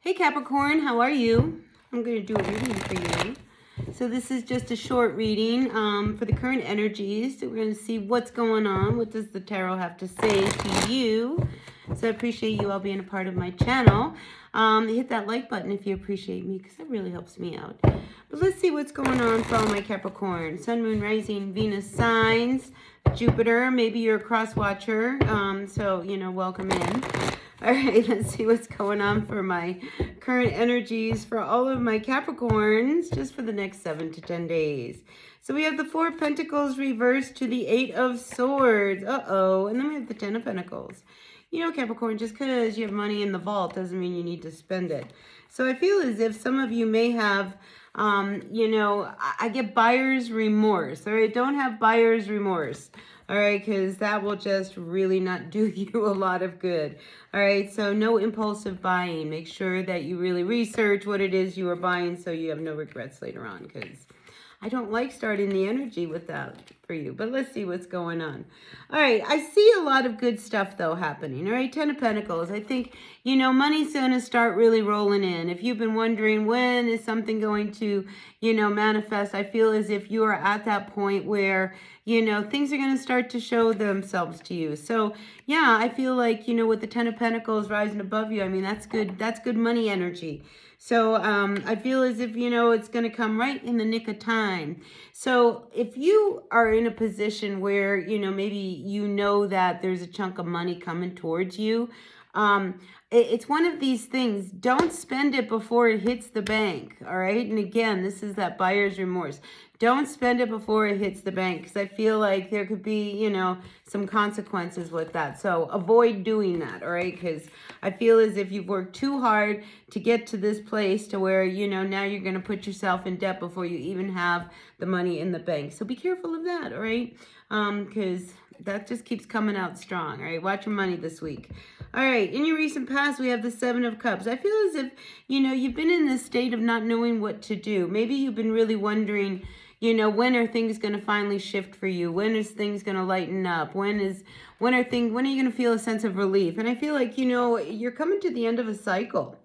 Hey Capricorn, how are you? I'm going to do a reading for you. So this is just a short reading for the current energies. So we're going to see what's going on. What does the tarot have to say to you? So I appreciate you all being a part of my channel. Hit that like button if you appreciate me, because that really helps me out. But let's see what's going on for all my Capricorn. Sun, Moon, Rising, Venus signs, Jupiter. Maybe you're a cross watcher. So, welcome in. All right, let's see what's going on for my current energies for all of my Capricorns just for the next 7 to 10 days. So we have the Four of Pentacles reversed to the Eight of Swords. Uh-oh. And then we have the Ten of Pentacles. Capricorn, just because you have money in the vault doesn't mean you need to spend it. So I feel as if some of you may have, I get buyer's remorse. All right, don't have buyer's remorse. All right, because that will just really not do you a lot of good. All right, so no impulsive buying. Make sure that you really research what it is you are buying so you have no regrets later on, because I don't like starting the energy with that for you. But let's see what's going on. All right, I see a lot of good stuff, though, happening. All right, Ten of Pentacles. I think, money's going to start really rolling in. If you've been wondering when is something going to, manifest, I feel as if you are at that point where, things are going to start to show themselves to you. So, yeah, I feel like, with the Ten of Pentacles rising above you, I mean, that's good. That's good money energy. So I feel as if, it's going to come right in the nick of time. So if you are in a position where, maybe that there's a chunk of money coming towards you, it's one of these things. Don't spend it before it hits the bank, all right? And again, this is that buyer's remorse. Don't spend it before it hits the bank, because I feel like there could be, some consequences with that. So avoid doing that, all right? Because I feel as if you've worked too hard to get to this place to where, now you're going to put yourself in debt before you even have the money in the bank. So be careful of that, all right? Because that just keeps coming out strong, all right? Watch your money this week. All right, in your recent past, we have the Seven of Cups. I feel as if, you've been in this state of not knowing what to do. Maybe you've been really wondering, when are things going to finally shift for you? When is things going to lighten up? When are you going to feel a sense of relief? And I feel like, you're coming to the end of a cycle.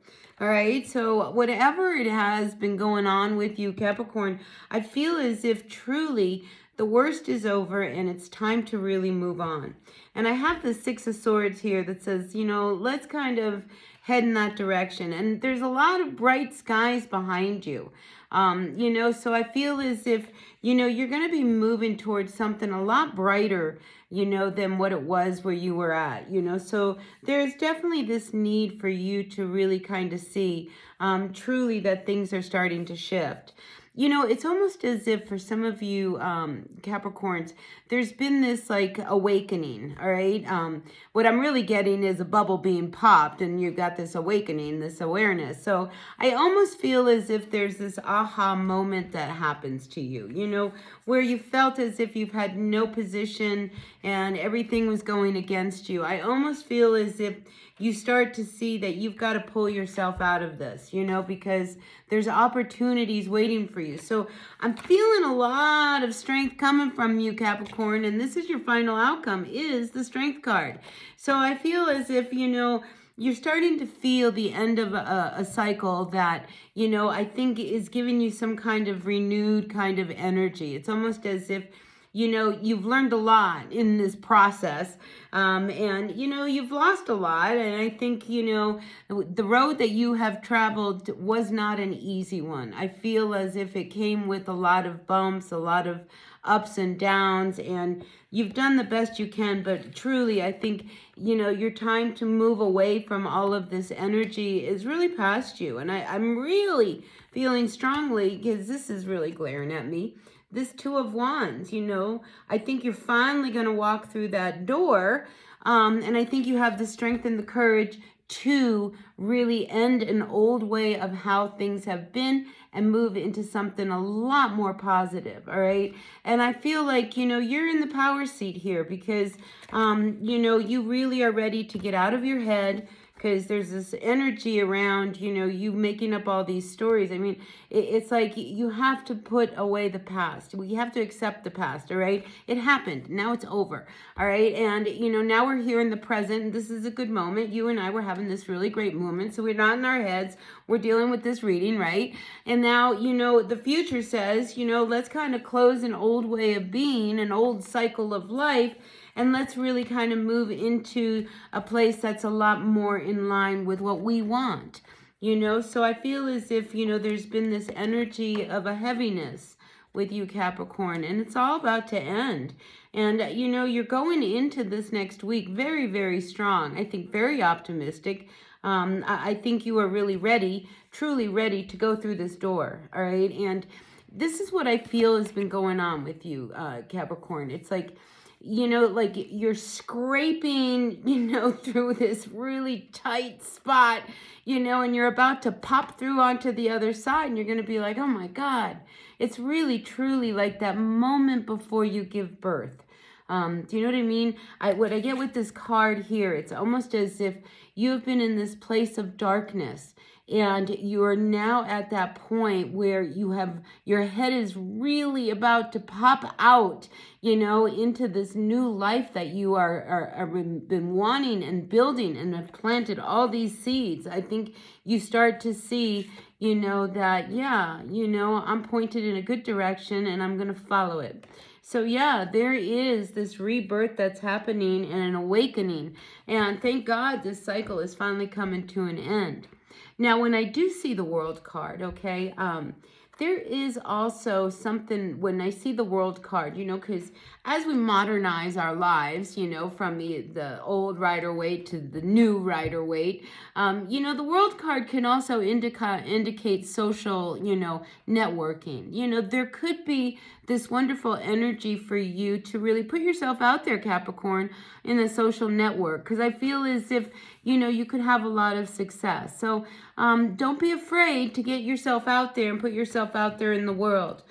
All right, so whatever it has been going on with you, Capricorn, I feel as if truly the worst is over and it's time to really move on. And I have the Six of Swords here that says, let's kind of head in that direction. And there's a lot of bright skies behind you. So I feel as if, you're going to be moving towards something a lot brighter, than what it was where you were at, So there's definitely this need for you to really kind of see truly that things are starting to shift. It's almost as if for some of you Capricorns, there's been this like awakening, all right? What I'm really getting is a bubble being popped and you've got this awakening, this awareness. So I almost feel as if there's this aha moment that happens to you, where you felt as if you've had no position and everything was going against you. I almost feel as if you start to see that you've got to pull yourself out of this, because there's opportunities waiting for you. So I'm feeling a lot of strength coming from you, Capricorn, and this is your final outcome, is the Strength card. So I feel as if, you're starting to feel the end of a cycle that, I think is giving you some kind of renewed kind of energy. It's almost as if, you've learned a lot in this process, and, you've lost a lot. And I think, the road that you have traveled was not an easy one. I feel as if it came with a lot of bumps, a lot of ups and downs, and you've done the best you can. But truly, I think, your time to move away from all of this energy is really past you. And I'm really feeling strongly, because this is really glaring at me, this Two of Wands, I think you're finally going to walk through that door. And I think you have the strength and the courage to really end an old way of how things have been and move into something a lot more positive, all right? And I feel like, you're in the power seat here because, you really are ready to get out of your head, because there's this energy around, you know, you making up all these stories. I mean, it's like you have to put away the past. We have to accept the past, all right? It happened. Now it's over, all right? And, you know, now we're here in the present. This is a good moment. You and I were having this really great moment, so we're not in our heads. We're dealing with this reading, right? And now, you know, the future says, you know, let's kind of close an old way of being, an old cycle of life, and let's really kind of move into a place that's a lot more in line with what we want, you know? So I feel as if, you know, there's been this energy of a heaviness with you, Capricorn, and it's all about to end. And, you know, you're going into this next week very, very strong. I think very optimistic. I think you are really ready, truly ready to go through this door, all right? And this is what I feel has been going on with you, Capricorn. It's like, you know, like you're scraping, you know, through this really tight spot, you know, and you're about to pop through onto the other side, and you're going to be like, oh my God, it's really, truly like that moment before you give birth. Do you know what I mean? What I get with this card here, it's almost as if you have been in this place of darkness, and you are now at that point where you have, your head is really about to pop out, you know, into this new life that you are been wanting and building, and have planted all these seeds. I think you start to see, you know, that, yeah, you know, I'm pointed in a good direction and I'm going to follow it. So yeah, there is this rebirth that's happening and an awakening. And thank God this cycle is finally coming to an end. Now, when I do see the World card, okay, there is also something when I see the World card, you know, because as we modernize our lives, you know, from the old Rider-Waite to the new Rider-Waite, you know, the World card can also indicate social, you know, networking. You know, there could be this wonderful energy for you to really put yourself out there, Capricorn, in the social network, because I feel as if, you know, you could have a lot of success. So don't be afraid to get yourself out there and put yourself out there in the world,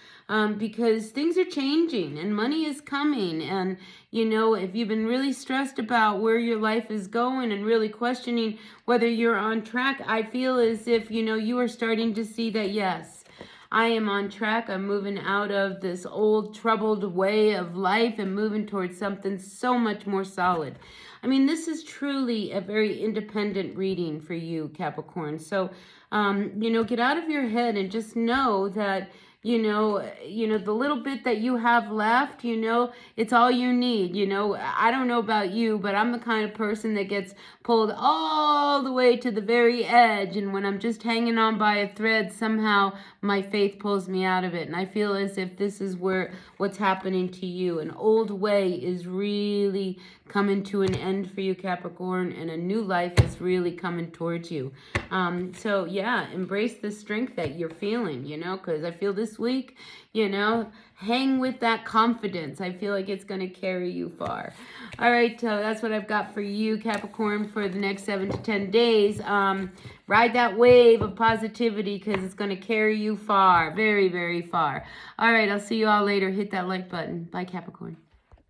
because things are changing and money is coming. And, you know, if you've been really stressed about where your life is going and really questioning whether you're on track, I feel as if, you know, you are starting to see that, yes, I am on track. I'm moving out of this old troubled way of life and moving towards something so much more solid. I mean, this is truly a very independent reading for you, Capricorn. So, you know, get out of your head and just know that, you know, the little bit that you have left, you know, it's all you need. You know, I don't know about you, but I'm the kind of person that gets pulled all the way to the very edge. And when I'm just hanging on by a thread, somehow my faith pulls me out of it. And I feel as if this is what's happening to you. An old way is really coming to an end for you, Capricorn, and a new life is really coming towards you. So yeah, embrace the strength that you're feeling, you know, because I feel this week, you know, hang with that confidence. I feel like it's going to carry you far. All right, so that's what I've got for you, Capricorn, for the next 7 to 10 days. Ride that wave of positivity, because it's going to carry you far, very, very far. All right, I'll see you all later. Hit that like button. Bye, Capricorn.